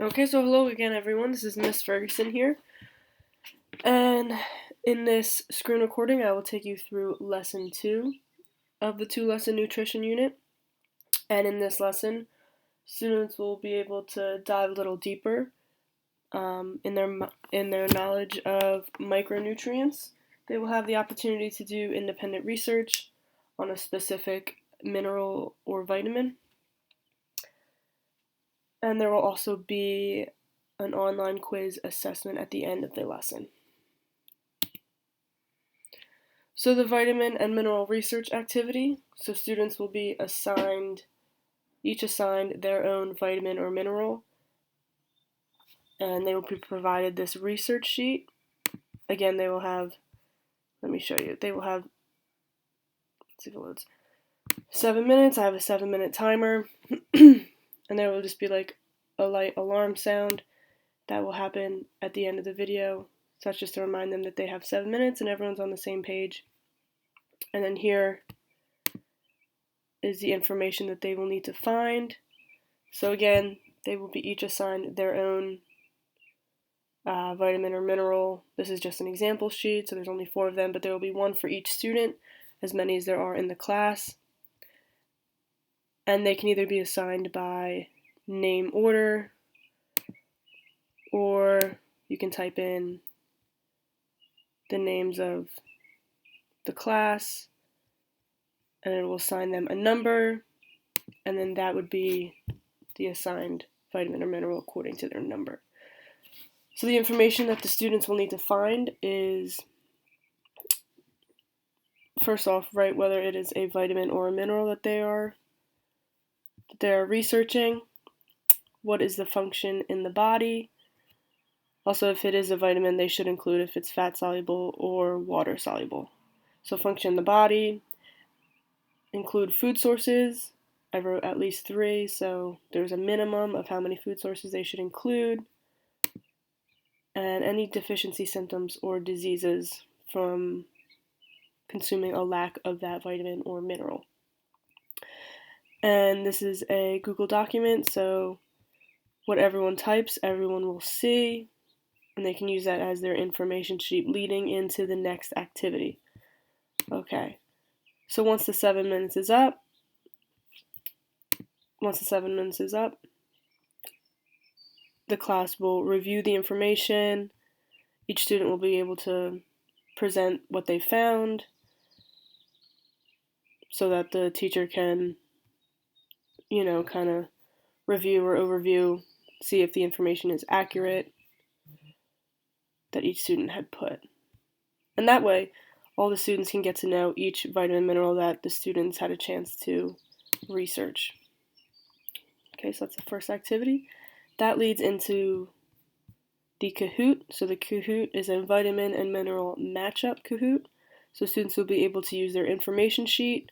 Okay, so hello again, everyone. This is Miss Ferguson here, and in this screen recording, I will take you through lesson 2 of the 2-lesson nutrition unit. And in this lesson, students will be able to dive a little deeper in their knowledge of micronutrients. They will have the opportunity to do independent research on a specific mineral or vitamin, and there will also be an online quiz assessment at the end of the lesson. So the vitamin and mineral research activity, so students will be each assigned their own vitamin or mineral, and they will be provided this research sheet. Again, they will have, let me show you, they will have, let's see if it loads, 7 minutes. I have a 7-minute timer, and there will just be like a light alarm sound that will happen at the end of the video. So that's just to remind them that they have 7 minutes and everyone's on the same page. And then here is the information that they will need to find. So again, they will be each assigned their own vitamin or mineral. This is just an example sheet, so there's only 4 of them, but there will be one for each student, as many as there are in the class. And they can either be assigned by name order, or you can type in the names of the class, and it will assign them a number, and then that would be the assigned vitamin or mineral according to their number. So the information that the students will need to find is, first off, write whether it is a vitamin or a mineral that they're researching. What is the function in the body? Also, if it is a vitamin, they should include if it's fat soluble or water soluble. So function in the body, include food sources. I wrote at least 3, so there's a minimum of how many food sources they should include, and any deficiency symptoms or diseases from consuming a lack of that vitamin or mineral. And this is a Google document, so what everyone types, everyone will see, and they can use that as their information sheet leading into the next activity. Okay, so once the 7 minutes is up, the class will review the information. Each student will be able to present what they found so that the teacher can, kind of review or overview, see if the information is accurate that each student had put. And that way, all the students can get to know each vitamin mineral that the students had a chance to research. Okay, so that's the first activity. That leads into the Kahoot. So the Kahoot is a vitamin and mineral matchup Kahoot. So students will be able to use their information sheet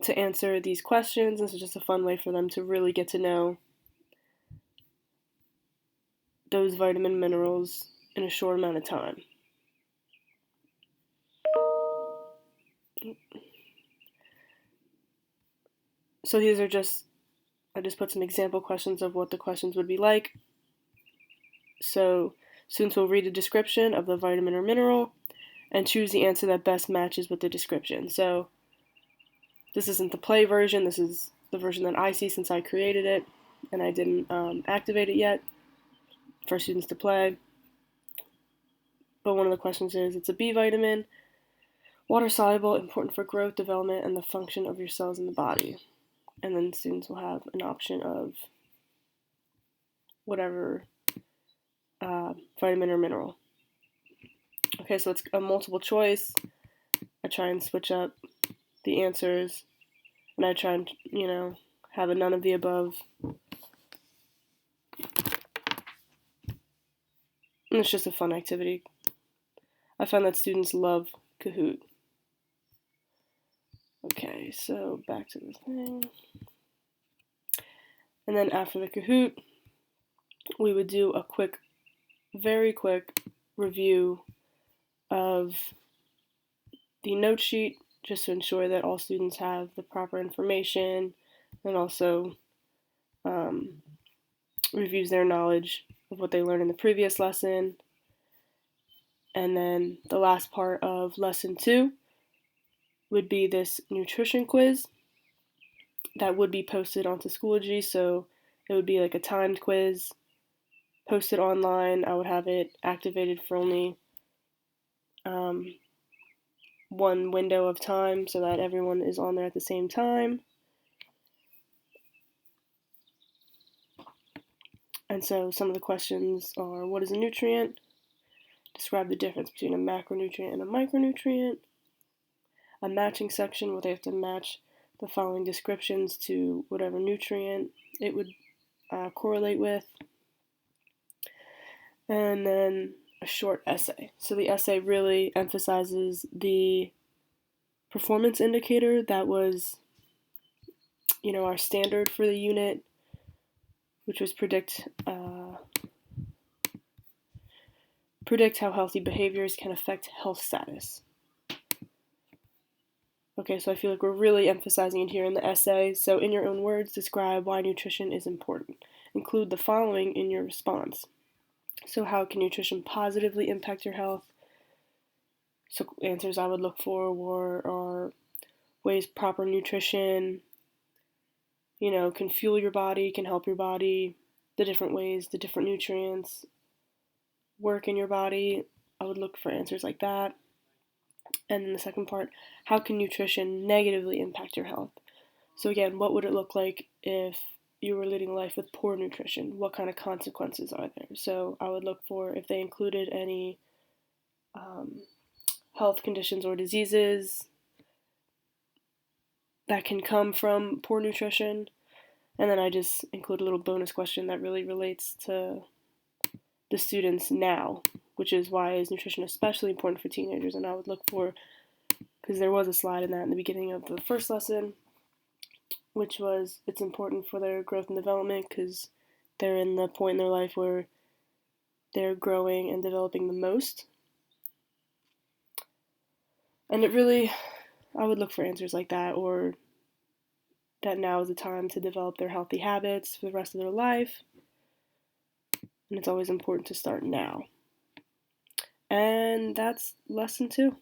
to answer these questions. This is just a fun way for them to really get to know those vitamin minerals in a short amount of time. So these are I just put some example questions of what the questions would be like. So students will read a description of the vitamin or mineral and choose the answer that best matches with the description. So this isn't the play version, this is the version that I see since I created it and I didn't activate it yet for students to play. But one of the questions is, it's a B vitamin, water soluble, important for growth, development, and the function of your cells in the body. And then students will have an option of whatever vitamin or mineral. Okay, so it's a multiple choice. I try and switch up the answers, and I try and, have a none of the above. And it's just a fun activity. I find that students love Kahoot. Okay, so back to the thing. And then after the Kahoot, we would do a very quick review of the note sheet just to ensure that all students have the proper information and also reviews their knowledge of what they learned in the previous lesson. And then the last part of lesson 2 would be this nutrition quiz that would be posted onto Schoology. So it would be like a timed quiz posted online. I would have it activated for only one window of time so that everyone is on there at the same time. And so some of the questions are: what is a nutrient? Describe the difference between a macronutrient and a micronutrient. A matching section where they have to match the following descriptions to whatever nutrient it would correlate with. And then a short essay. So the essay really emphasizes the performance indicator that was, our standard for the unit, which was predict how healthy behaviors can affect health status. Okay, so I feel like we're really emphasizing it here in the essay. So in your own words, describe why nutrition is important. Include the following in your response. So how can nutrition positively impact your health? So answers I would look for are ways proper nutrition, can fuel your body, can help your body, the different ways, the different nutrients work in your body. I would look for answers like that. And then the second part, how can nutrition negatively impact your health? So again, what would it look like if you were leading a life with poor nutrition? What kind of consequences are there? So I would look for if they included any health conditions or diseases that can come from poor nutrition. And then I just include a little bonus question that really relates to the students now, which is why is nutrition especially important for teenagers. And I would look for, because there was a slide in that in the beginning of the first lesson, which was it's important for their growth and development because they're in the point in their life where they're growing and developing the most. And it really, I would look for answers like that, or that now is the time to develop their healthy habits for the rest of their life. And it's always important to start now. And that's lesson 2.